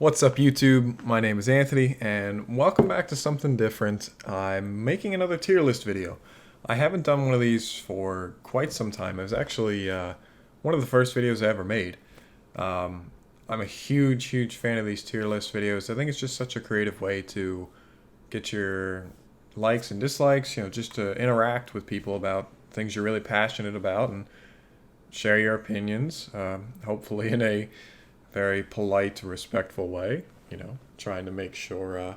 What's up, YouTube? My name is Anthony, and welcome back to something different. I'm making another tier list video. I haven't done one of these for quite some time. It was actually one of the first videos I ever made. I'm a huge fan of these tier list videos. I think it's just such a creative way to get your likes and dislikes, just to interact with people about things you're really passionate about and share your opinions, hopefully in a very polite, respectful way, trying to make sure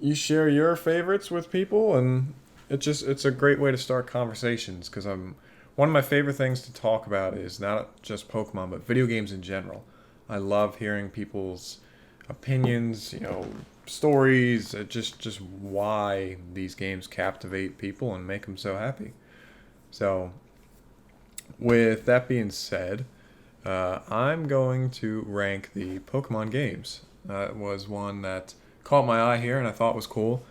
you share your favorites with people, and it's a great way to start conversations because one of my favorite things to talk about is not just Pokemon but video games in general. I love hearing people's opinions, stories, just why these games captivate people and make them so happy. So, with that being said, I'm going to rank the Pokemon games. It was one that caught my eye here and I thought was cool.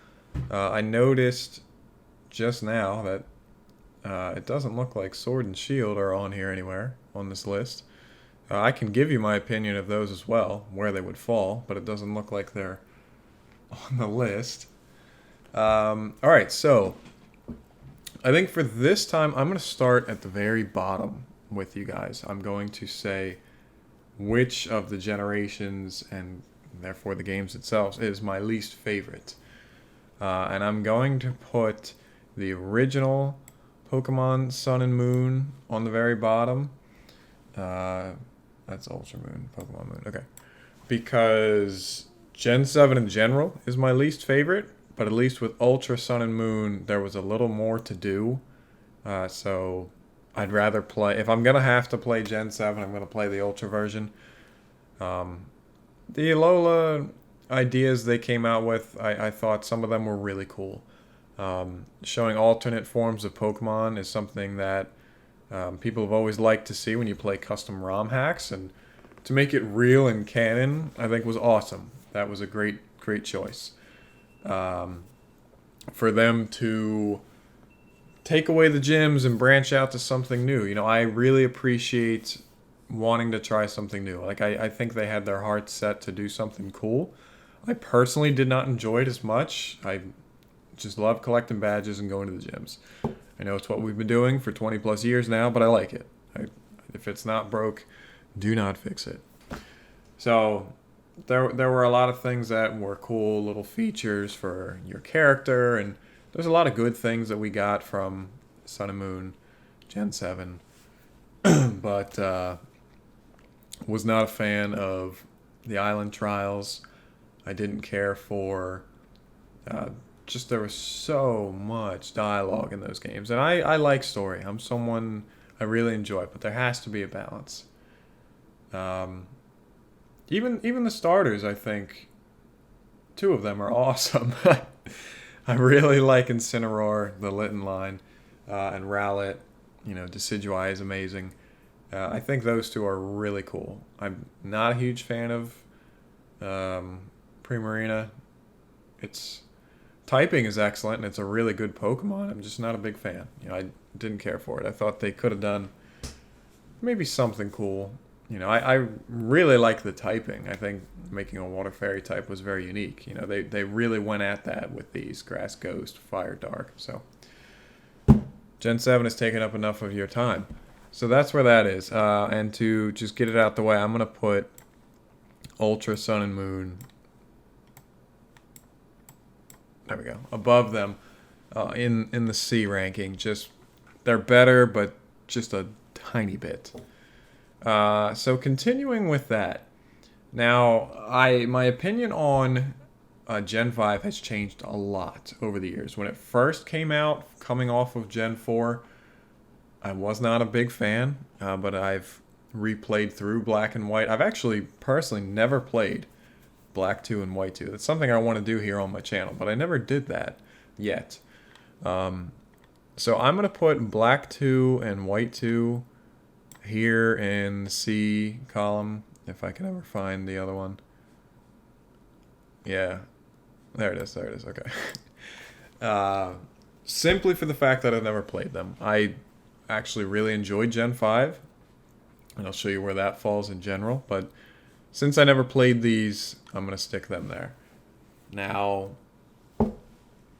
I noticed just now that it doesn't look like Sword and Shield are on here anywhere on this list. I can give you my opinion of those as well, where they would fall, but it doesn't look like they're on the list. Alright, so I think for this time I'm going to start at the very bottom with you guys. I'm going to say which of the generations and therefore the games itself is my least favorite. And I'm going to put the original Pokemon Sun and Moon on the very bottom. That's Ultra Moon, Pokemon Moon. Okay. Because Gen 7 in general is my least favorite, but at least with Ultra Sun and Moon, there was a little more to do. So I'd rather play, if I'm going to have to play Gen 7, I'm going to play the Ultra version. The Alola ideas they came out with, I thought some of them were really cool. Showing alternate forms of Pokemon is something that people have always liked to see when you play custom ROM hacks, and to make it real and canon, I think was awesome. That was a great choice. For them to take away the gyms and branch out to something new. I really appreciate wanting to try something new. Like, I think they had their hearts set to do something cool. I personally did not enjoy it as much. I just love collecting badges and going to the gyms. I know it's what we've been doing for 20 plus years now, but I like it. If it's not broke, do not fix it. So there were a lot of things that were cool, little features for your character, and there's a lot of good things that we got from Sun and Moon, Gen 7, but was not a fan of the island trials. I didn't care for, just there was so much dialogue in those games. And I like story. I'm someone I really enjoy, but there has to be a balance. Even the starters, I think, two of them are awesome. I really like Incineroar, the Litten line, and Rowlet. Decidueye is amazing. I think those two are really cool. I'm not a huge fan of Primarina. Its typing is excellent, and it's a really good Pokemon. I'm just not a big fan. I didn't care for it. I thought they could have done maybe something cool. I really like the typing. I think making a Water Fairy type was very unique. They really went at that with these Grass Ghost, Fire Dark. So Gen 7 has taken up enough of your time. So that's where that is. And to just get it out the way, I'm going to put Ultra Sun and Moon, there we go, above them in the C ranking. Just, they're better, but just a tiny bit. So continuing with that, now my opinion on Gen 5 has changed a lot over the years. When it first came out, coming off of Gen 4, I was not a big fan, but I've replayed through Black and White. I've actually personally never played Black 2 and White 2. That's something I want to do here on my channel, but I never did that yet. So I'm going to put Black 2 and White 2 here in the C column, if I can ever find the other one. Yeah, there it is, okay. Simply for the fact that I've never played them. I actually really enjoyed Gen 5, and I'll show you where that falls in general, but since I never played these, I'm going to stick them there. Now,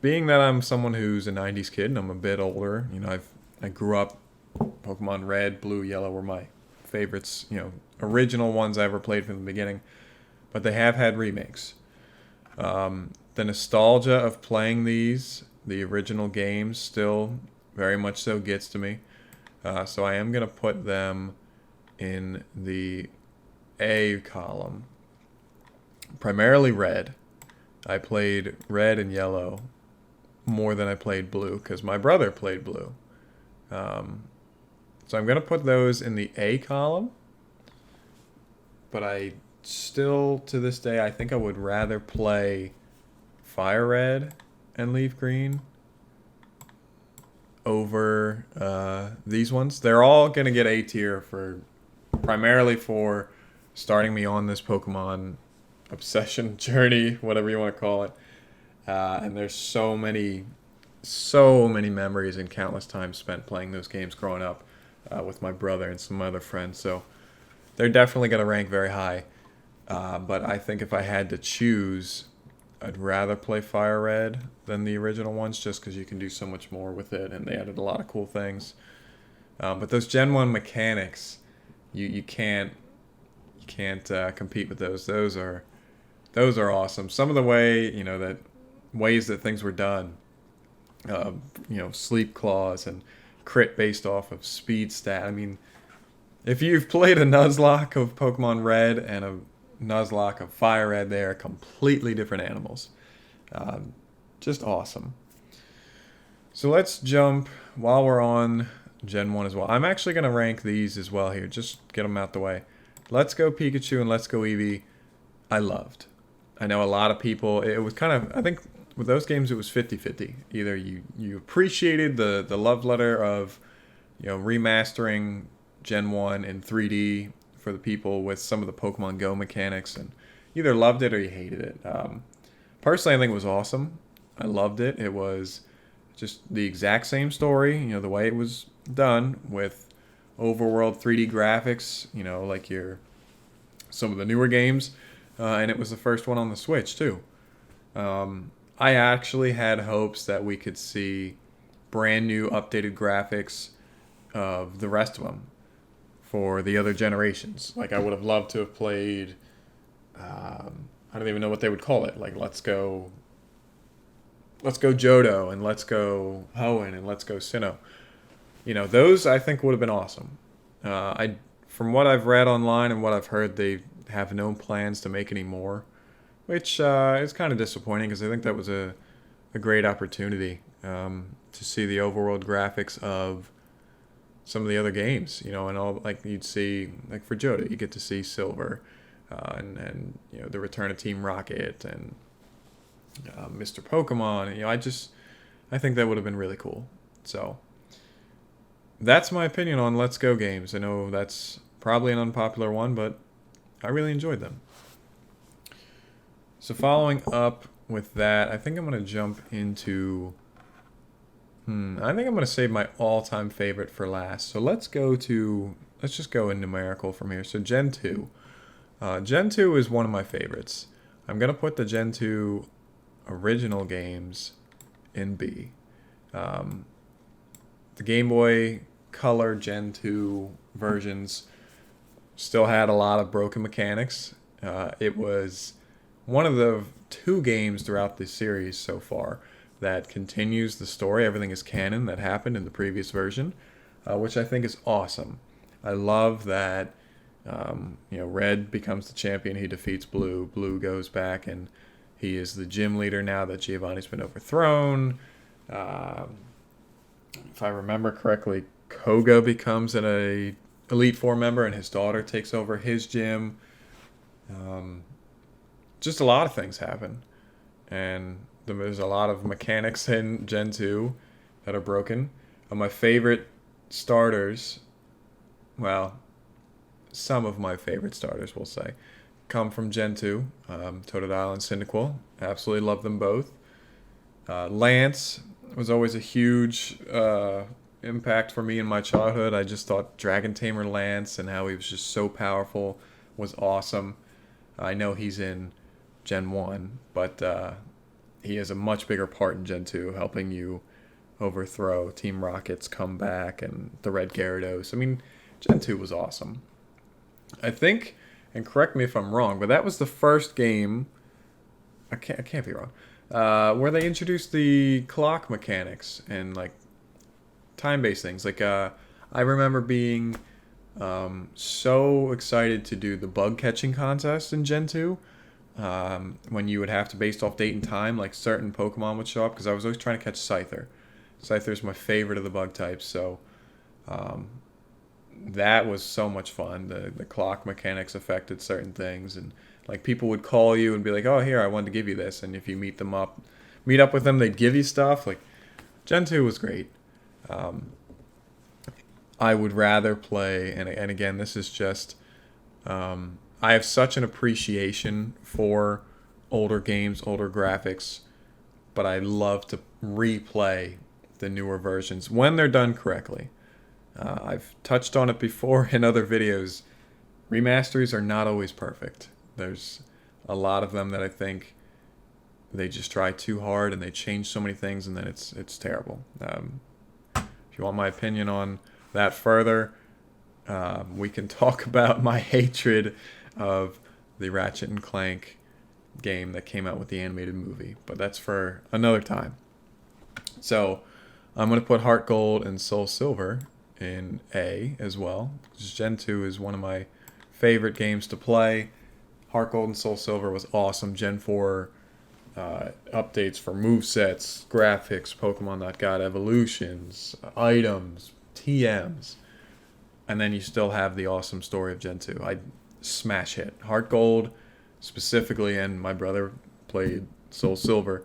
being that I'm someone who's a 90s kid and I'm a bit older, I grew up, Pokemon Red, Blue, Yellow were my favorites, original ones I ever played from the beginning. But they have had remakes. The nostalgia of playing these, the original games, still very much so gets to me. So I am going to put them in the A column. Primarily Red. I played Red and Yellow more than I played Blue because my brother played Blue. So I'm going to put those in the A column. But I still, to this day, I think I would rather play Fire Red and Leaf Green over these ones. They're all going to get A tier primarily for starting me on this Pokemon obsession journey, whatever you want to call it. And there's so many memories and countless times spent playing those games growing up with my brother and some other friends. So they're definitely going to rank very high. But I think if I had to choose, I'd rather play Fire Red than the original ones just because you can do so much more with it, and they added a lot of cool things. But those Gen 1 mechanics, you can't compete with those. Those are awesome. Some of the ways that things were done, sleep claws and crit based off of speed stat. I mean, if you've played a Nuzlocke of Pokemon Red and a Nuzlocke of Fire Red, they are completely different animals. Just awesome. So let's jump while we're on Gen 1 as well. I'm actually going to rank these as well here. Just get them out the way. Let's Go Pikachu and Let's Go Eevee, I loved. I know a lot of people, it was kind of, I think with those games it was 50-50. Either you appreciated the love letter of, remastering Gen 1 in 3D for the people with some of the Pokemon Go mechanics, and either loved it or you hated it. Personally, I think it was awesome. I loved it. It was just the exact same story, the way it was done with overworld 3D graphics, like some of the newer games. And it was the first one on the Switch, too. I actually had hopes that we could see brand new updated graphics of the rest of them for the other generations. Like, I would have loved to have played, I don't even know what they would call it. Like, Let's Go Johto and Let's Go Hoenn and Let's Go Sinnoh. Those I think would have been awesome. From what I've read online and what I've heard, they have no plans to make any more, which is kind of disappointing because I think that was a great opportunity to see the overworld graphics of some of the other games, and all, like you'd see, like for Johto, you get to see Silver, and the return of Team Rocket and Mr. Pokemon. I think that would have been really cool. So that's my opinion on Let's Go games. I know that's probably an unpopular one, but I really enjoyed them. So following up with that, I think I'm going to jump into... I think I'm going to save my all-time favorite for last. So let's just go in numerical from here. So Gen 2. Gen 2 is one of my favorites. I'm going to put the Gen 2 original games in B. The Game Boy Color Gen 2 versions still had a lot of broken mechanics. It was one of the 2 games throughout the series so far that continues the story. Everything is canon that happened in the previous version, which I think is awesome. I love that Red becomes the champion. He defeats Blue. Blue goes back and he is the gym leader now that Giovanni's been overthrown. If I remember correctly, Koga becomes an Elite Four member and his daughter takes over his gym. Just a lot of things happen. And there's a lot of mechanics in Gen 2 that are broken. My favorite starters, well, some of my favorite starters, we'll say, come from Gen 2. Totodile and Cyndaquil. Absolutely love them both. Lance was always a huge impact for me in my childhood. I just thought Dragon Tamer Lance and how he was just so powerful was awesome. I know he's in Gen 1, but he has a much bigger part in Gen 2, helping you overthrow Team Rocket's comeback and the Red Gyarados. I mean, Gen 2 was awesome. I think, and correct me if I'm wrong, but that was the first game, I can't be wrong, where they introduced the clock mechanics and like time-based things. Like I remember being so excited to do the bug catching contest in Gen 2. When you would have to, based off date and time, like certain Pokemon would show up, because I was always trying to catch Scyther. Scyther's my favorite of the bug types, so that was so much fun. The clock mechanics affected certain things, and like people would call you and be like, "Oh, here, I wanted to give you this," and if you meet up with them, they'd give you stuff. Like Gen 2 was great. I would rather play, and again, this is just, I have such an appreciation for older games, older graphics, but I love to replay the newer versions when they're done correctly. I've touched on it before in other videos. Remasters are not always perfect. There's a lot of them that I think they just try too hard and they change so many things, and then it's terrible. If you want my opinion on that further, we can talk about my hatred of the Ratchet and Clank game that came out with the animated movie, but that's for another time. So I'm going to put Heart Gold and Soul Silver in A as well, because Gen 2 is one of my favorite games to play. Heart Gold and Soul Silver was awesome. Gen 4 updates for movesets, graphics, Pokemon.God evolutions, items, TMs, and then you still have the awesome story of Gen 2. I smash hit. Heart Gold specifically, and my brother played Soul Silver.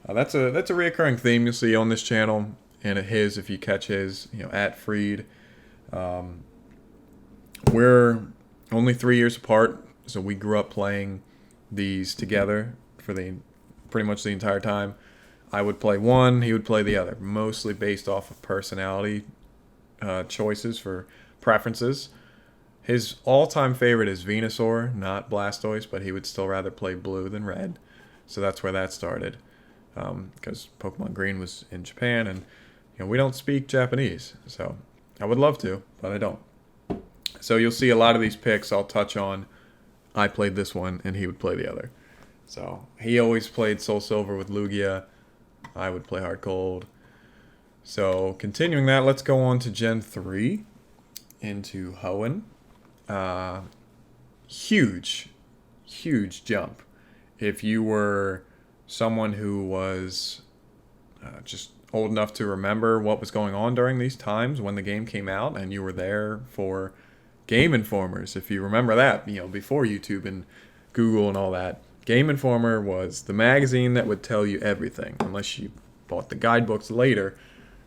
That's a reoccurring theme you'll see on this channel, and at his, if you catch his, at Freed. We're only 3 years apart, so we grew up playing these together for pretty much the entire time. I would play one, he would play the other, mostly based off of personality choices for preferences. His all-time favorite is Venusaur, not Blastoise, but he would still rather play blue than red. So that's where that started, because Pokemon Green was in Japan, and we don't speak Japanese. So I would love to, but I don't. So you'll see a lot of these picks I'll touch on. I played this one, and he would play the other. So he always played Soul Silver with Lugia. I would play Heart Gold. So continuing that, let's go on to Gen 3 into Hoenn. Huge jump. If you were someone who was just old enough to remember what was going on during these times when the game came out, and you were there for Game Informers, if you remember that, before YouTube and Google and all that. Game Informer was the magazine that would tell you everything, unless you bought the guidebooks later.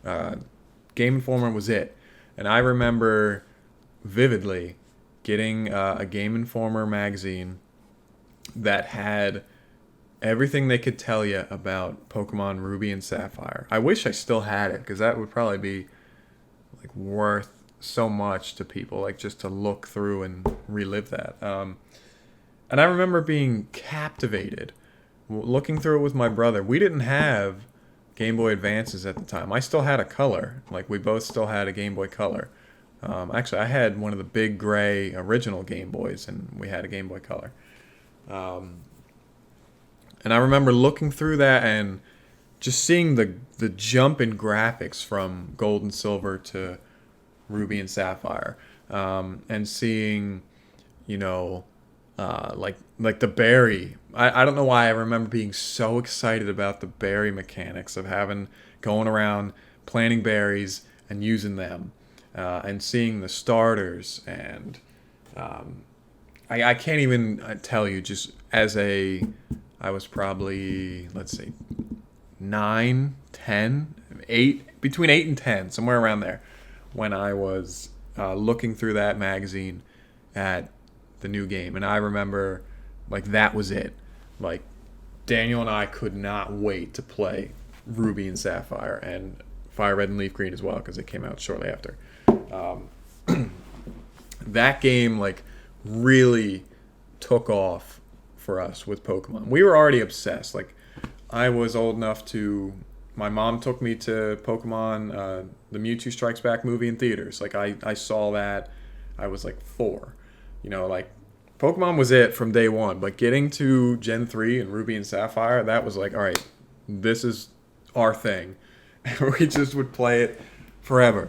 Game Informer was it. And I remember vividly getting a Game Informer magazine that had everything they could tell you about Pokemon Ruby and Sapphire. I wish I still had it, because that would probably be like worth so much to people, like just to look through and relive that. And I remember being captivated looking through it with my brother. We didn't have Game Boy Advances at the time. I still had a color. Like, we both still had a Game Boy Color. Actually, I had one of the big gray original Game Boys, and we had a Game Boy Color. And I remember looking through that and just seeing the jump in graphics from Gold and Silver to Ruby and Sapphire, and seeing, like the berry. I don't know why I remember being so excited about the berry mechanics of going around planting berries and using them, and seeing the starters. And I can't even tell you, just I was probably, let's see, 9, 10, 8, between 8 and 10, somewhere around there, when I was looking through that magazine at the new game. And I remember, like, that was it. Like, Daniel and I could not wait to play Ruby and Sapphire, and Fire Red and Leaf Green as well, because it came out shortly after. That game, like, really took off for us with Pokemon. We were already obsessed. Like, I was old enough to. My mom took me to Pokemon, the Mewtwo Strikes Back movie in theaters. Like, I saw that. I was like 4. Like, Pokemon was it from day one. But getting to Gen 3 and Ruby and Sapphire, that was like, all right, this is our thing. And we just would play it forever.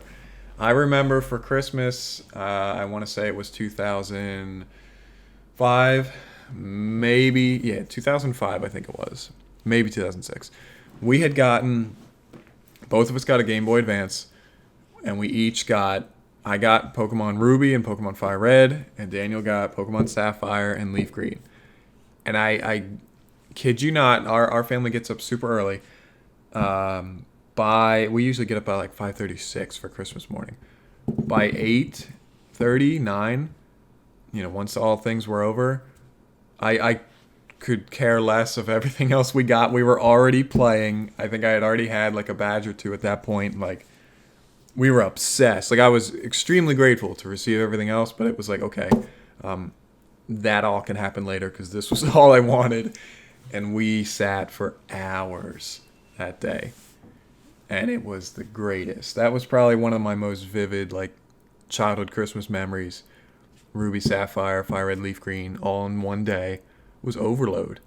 I remember for Christmas, I want to say it was 2005, maybe, 2005 I think it was, maybe 2006. We had gotten, both of us got a Game Boy Advance, and I got Pokemon Ruby and Pokemon Fire Red, and Daniel got Pokemon Sapphire and Leaf Green. And I kid you not, our family gets up super early. We usually get up by like 5:36 for Christmas morning. By 8:39, once all things were over, I could care less of everything else we got. We were already playing. I think I had already had like a badge or two at that point. Like, we were obsessed. Like, I was extremely grateful to receive everything else, but it was like, okay, that all can happen later because this was all I wanted. And we sat for hours that day. And it was the greatest. That was probably one of my most vivid, like, childhood Christmas memories. Ruby, Sapphire, Fire Red, Leaf Green, all in one day. It was overload. I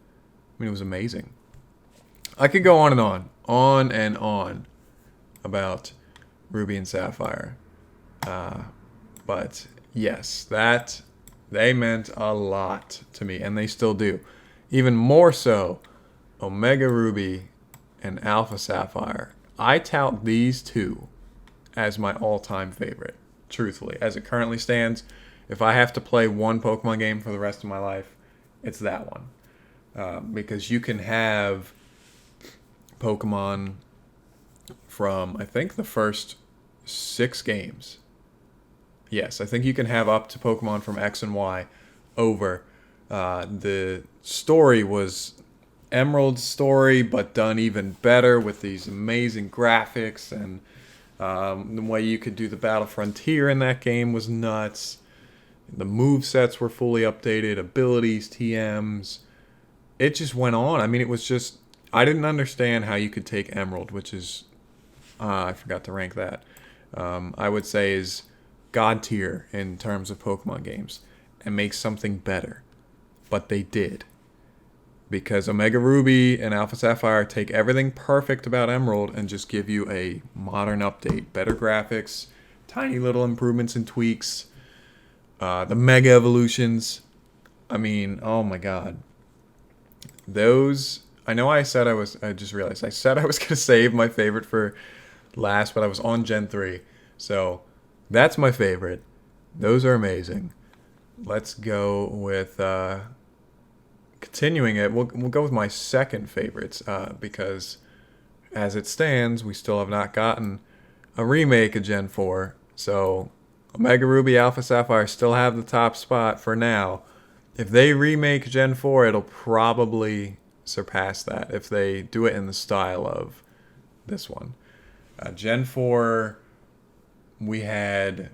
mean, it was amazing. I could go on and on about Ruby and Sapphire. But yes, they meant a lot to me, and they still do. Even more so, Omega Ruby and Alpha Sapphire. I tout these two as my all-time favorite, truthfully. As it currently stands, if I have to play one Pokemon game for the rest of my life, it's that one. Because you can have Pokemon from, I think, the first 6 games. Yes, I think you can have up to Pokemon from X and Y over. The story was Emerald's story, but done even better with these amazing graphics, and the way you could do the Battle Frontier in that game was nuts. The movesets were fully updated, abilities, TMs. It just went on. I mean, it was just, I didn't understand how you could take Emerald, which is, I forgot to rank that. I would say is God tier in terms of Pokemon games, and make something better. But they did. Because Omega Ruby and Alpha Sapphire take everything perfect about Emerald and just give you a modern update. Better graphics, tiny little improvements and tweaks, the Mega Evolutions. I mean, oh my god. Those, I know I just realized, I said I was going to save my favorite for last, but I was on Gen 3. So, that's my favorite. Those are amazing. Let's go with... continuing it, we'll go with my second favorites because as it stands, we still have not gotten a remake of Gen 4. So Omega Ruby, Alpha Sapphire still have the top spot for now. If they remake Gen 4, it'll probably surpass that if they do it in the style of this one. Gen 4, we had,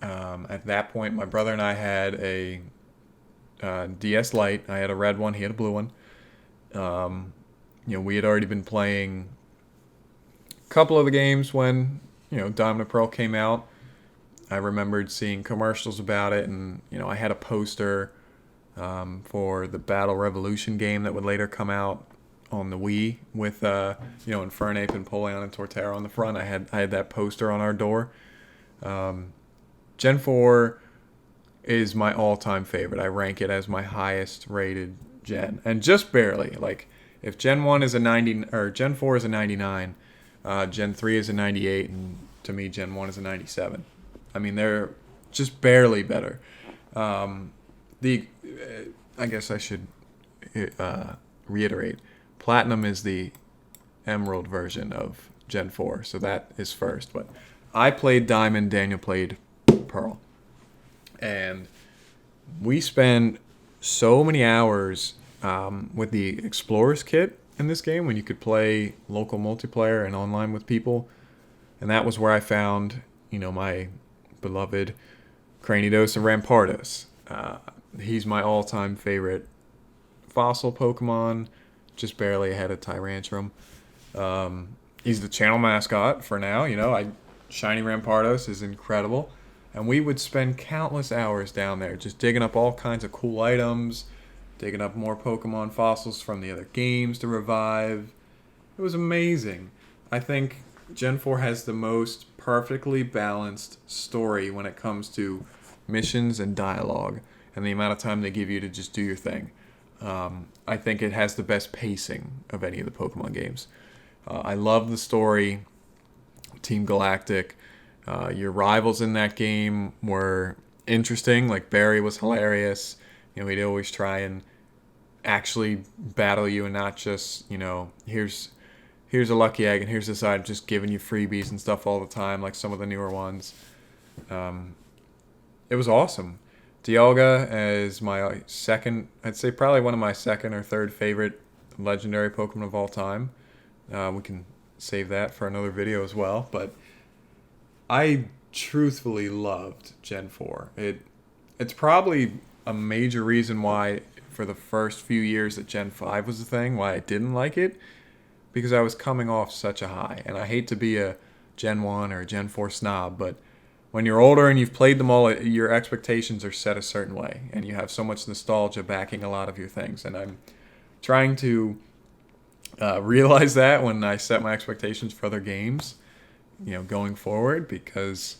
at that point, my brother and I had a DS Lite. I had a red one. He had a blue one. We had already been playing a couple of the games when, Diamond and Pearl came out. I remembered seeing commercials about it, and, I had a poster for the Battle Revolution game that would later come out on the Wii with, Infernape and Polion and Torterra on the front. I had that poster on our door. Gen 4 is my all-time favorite. I rank it as my highest rated gen, and just barely. Like, if Gen 1 is a 90 or Gen 4 is a 99, Gen 3 is a 98, and to me Gen 1 is a 97. I mean, they're just barely better. I guess I should reiterate. Platinum is the Emerald version of Gen 4, so that is first. But I played Diamond, Daniel played Pearl. And we spend so many hours with the Explorers kit in this game when you could play local multiplayer and online with people. And that was where I found, my beloved Cranidos and Rampardos. He's my all-time favorite fossil Pokemon, just barely ahead of Tyrantrum. He's the channel mascot for now. Shiny Rampardos is incredible. And we would spend countless hours down there just digging up all kinds of cool items, digging up more Pokemon fossils from the other games to revive. It was amazing. I think Gen 4 has the most perfectly balanced story when it comes to missions and dialogue and the amount of time they give you to just do your thing. I think it has the best pacing of any of the Pokemon games. I love the story. Team Galactic. Your rivals in that game were interesting. Like Barry was hilarious. He'd always try and actually battle you and not just, here's a lucky egg and here's this item, just giving you freebies and stuff all the time, like some of the newer ones. It was awesome. Dialga is my second, I'd say probably one of my second or third favorite legendary Pokemon of all time. We can save that for another video as well, but I truthfully loved Gen 4. It's probably a major reason why for the first few years that Gen 5 was a thing, why I didn't like it, because I was coming off such a high. And I hate to be a Gen 1 or a Gen 4 snob, but when you're older and you've played them all, your expectations are set a certain way, and you have so much nostalgia backing a lot of your things. And I'm trying to realize that when I set my expectations for other games, going forward, because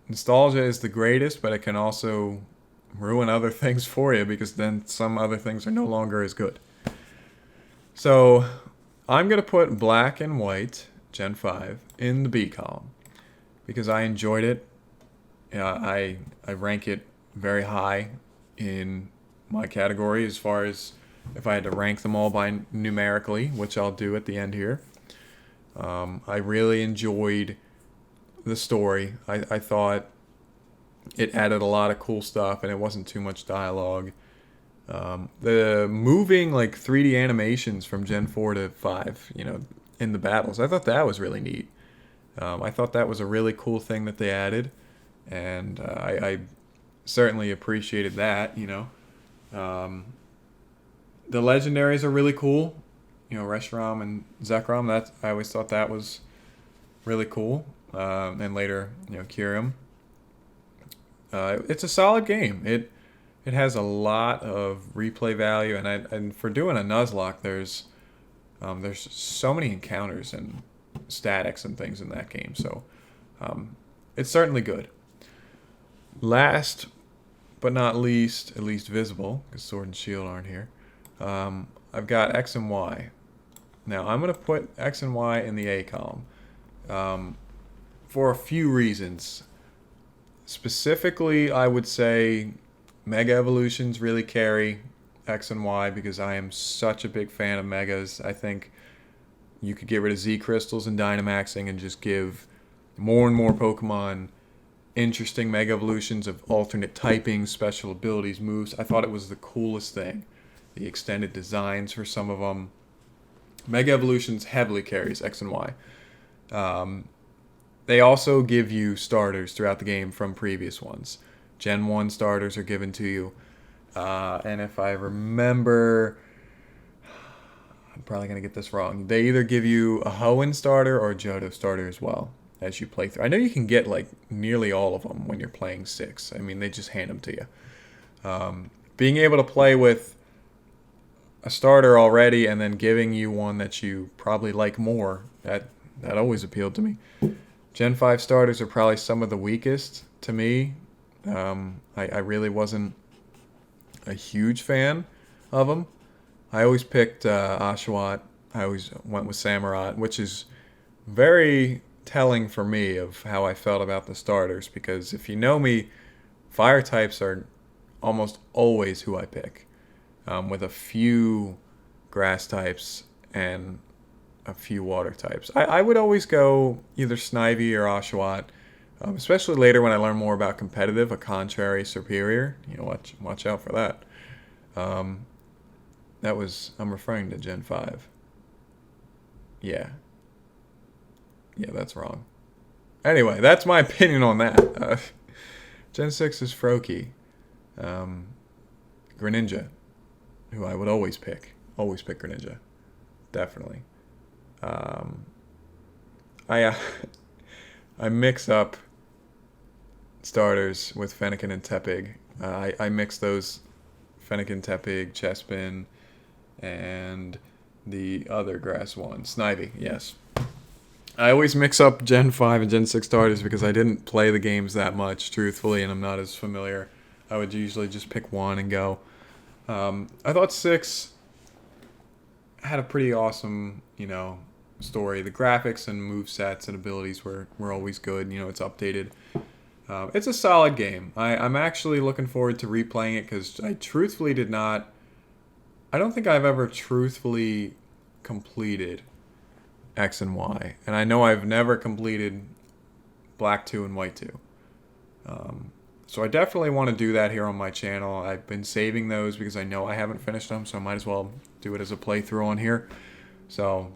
nostalgia is the greatest, but it can also ruin other things for you, because then some other things are no longer as good. So I'm going to put Black and White Gen 5 in the B column because I enjoyed it. I rank it very high in my category as far as if I had to rank them all by numerically, which I'll do at the end here. I really enjoyed the story. I thought it added a lot of cool stuff and it wasn't too much dialogue. The moving 3D animations from Gen 4 to 5, in the battles, I thought that was really neat. I thought that was a really cool thing that they added, and I certainly appreciated that. The legendaries are really cool. Reshiram and Zekrom. I always thought that was really cool. And later, Kyurem. It's a solid game. It has a lot of replay value, and for doing a Nuzlocke, there's so many encounters and statics and things in that game. So it's certainly good. Last but not least, at least visible, because Sword and Shield aren't here, I've got X and Y. Now, I'm going to put X and Y in the A column for a few reasons. Specifically, I would say Mega Evolutions really carry X and Y because I am such a big fan of Megas. I think you could get rid of Z Crystals and Dynamaxing and just give more and more Pokemon interesting Mega Evolutions of alternate typings, special abilities, moves. I thought it was the coolest thing. The extended designs for some of them. Mega Evolutions heavily carries X and Y. They also give you starters throughout the game from previous ones. Gen 1 starters are given to you. And if I remember, I'm probably going to get this wrong. They either give you a Hoenn starter or a Johto starter as well as you play through. I know you can get nearly all of them when you're playing 6. I mean, they just hand them to you. Being able to play with a starter already and then giving you one that you probably like more, that always appealed to me. Gen 5 starters are probably some of the weakest to me. I really wasn't a huge fan of them. I always picked Oshawott. I always went with Samurott, which is very telling for me of how I felt about the starters, because if you know me, fire types are almost always who I pick, with a few grass types and a few water types. I would always go either Snivy or Oshawott, especially later when I learn more about competitive, a contrary superior. Watch out for that. I'm referring to Gen 5. Yeah, that's wrong. Anyway, that's my opinion on that. Gen 6 is Froakie. Greninja, who I would always pick. Always pick Greninja. Definitely. Um, I I mix up starters with Fennekin and Tepig. I mix those Fennekin, Tepig, Chespin, and the other grass one, Snivy, yes. I always mix up Gen 5 and Gen 6 starters because I didn't play the games that much, truthfully, and I'm not as familiar. I would usually just pick one and go. I thought 6 had a pretty awesome, story. The graphics and movesets and abilities were always good. It's updated. It's a solid game. I'm actually looking forward to replaying it because I truthfully did not. I don't think I've ever truthfully completed X and Y. And I know I've never completed Black 2 and White 2. So I definitely want to do that here on my channel. I've been saving those because I know I haven't finished them, so I might as well do it as a playthrough on here. So,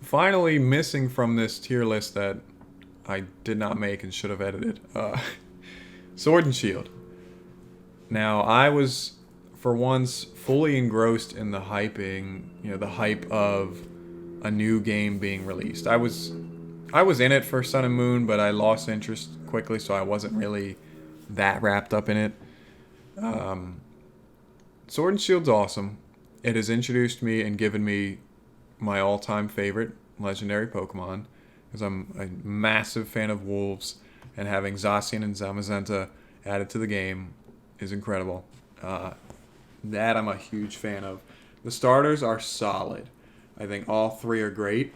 finally missing from this tier list that I did not make and should have edited. Sword and Shield. Now, I was, for once, fully engrossed in the hyping, the hype of a new game being released. I was in it for Sun and Moon, but I lost interest quickly, so I wasn't really that wrapped up in it. Sword and Shield's awesome. It has introduced me and given me my all-time favorite legendary Pokemon, because I'm a massive fan of wolves, and having Zacian and Zamazenta added to the game is incredible. That I'm a huge fan of. The starters are solid. I think all 3 are great.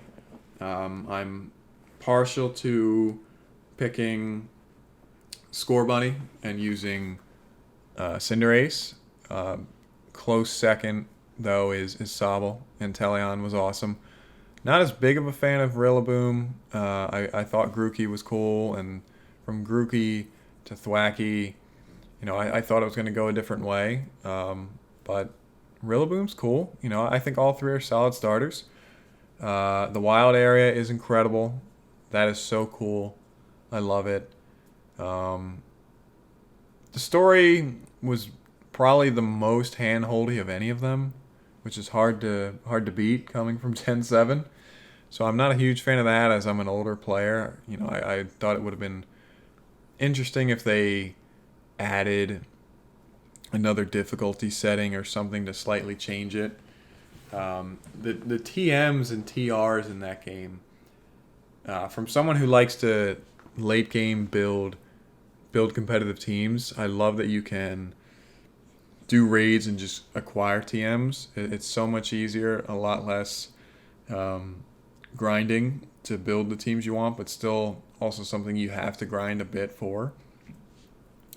I'm partial to picking Scorbunny and using Cinderace. Close second, though, is Sobble, and Teleon was awesome. Not as big of a fan of Rillaboom. I thought Grookey was cool, and from Grookey to Thwackey, I thought it was going to go a different way. But Rillaboom's cool. I think all 3 are solid starters. The wild area is incredible. That is so cool. I love it. The story was probably the most hand-holdy of any of them, which is hard to beat coming from Gen 7. So I'm not a huge fan of that, as I'm an older player. I thought it would have been interesting if they added another difficulty setting or something to slightly change it. The TMs and TRs in that game, from someone who likes to late game build competitive teams, I love that you can do raids and just acquire TMs. It's so much easier, a lot less grinding to build the teams you want, but still also something you have to grind a bit for.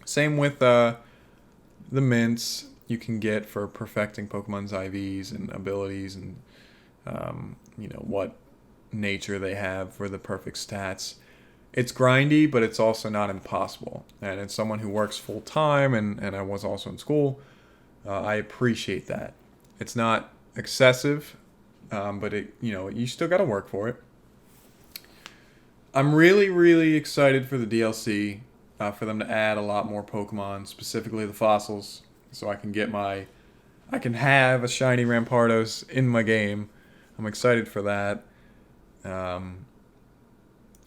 Same with the mints you can get for perfecting Pokemon's IVs and abilities, and what nature they have for the perfect stats. It's grindy, but it's also not impossible. And as someone who works full time, and I was also in school, I appreciate that. It's not excessive, but you still got to work for it. I'm really, really excited for the DLC, for them to add a lot more Pokemon, specifically the fossils, so I can have a shiny Rampardos in my game. I'm excited for that.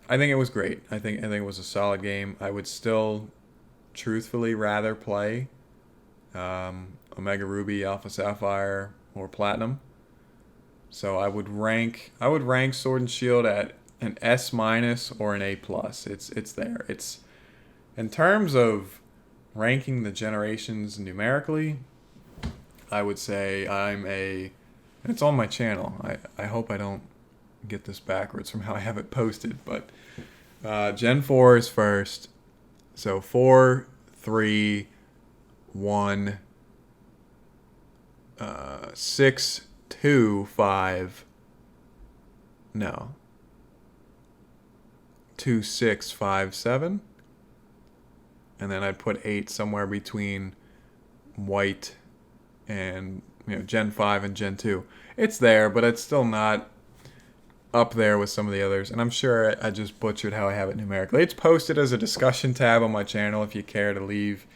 I think it was great. I think it was a solid game. I would still, truthfully, rather play Omega Ruby, Alpha Sapphire, or Platinum. So I would rank Sword and Shield at an S- or an A+. It's there. It's, in terms of ranking the generations numerically, I would say it's on my channel. I hope I don't get this backwards from how I have it posted, but Gen 4 is first. So 4, 3, 1, 6, 2, 5. No. 2, 6, 5, 7. And then I'd put 8 somewhere between White and Gen 5 and Gen 2. It's there, but it's still not up there with some of the others. And I'm sure I just butchered how I have it numerically. It's posted as a discussion tab on my channel if you care to leave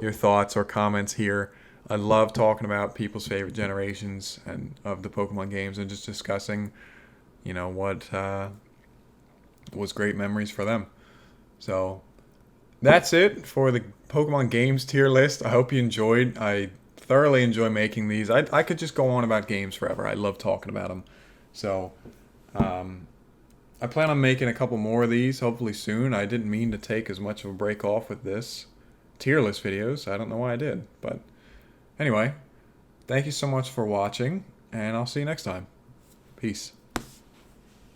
your thoughts or comments here. I love talking about people's favorite generations and of the Pokemon games and just discussing, what was great memories for them. So that's it for the Pokemon games tier list. I hope you enjoyed. I thoroughly enjoy making these. I could just go on about games forever. I love talking about them. So I plan on making a couple more of these hopefully soon. I didn't mean to take as much of a break off with this tier list videos. I don't know why I did. But anyway, thank you so much for watching, and I'll see you next time. Peace.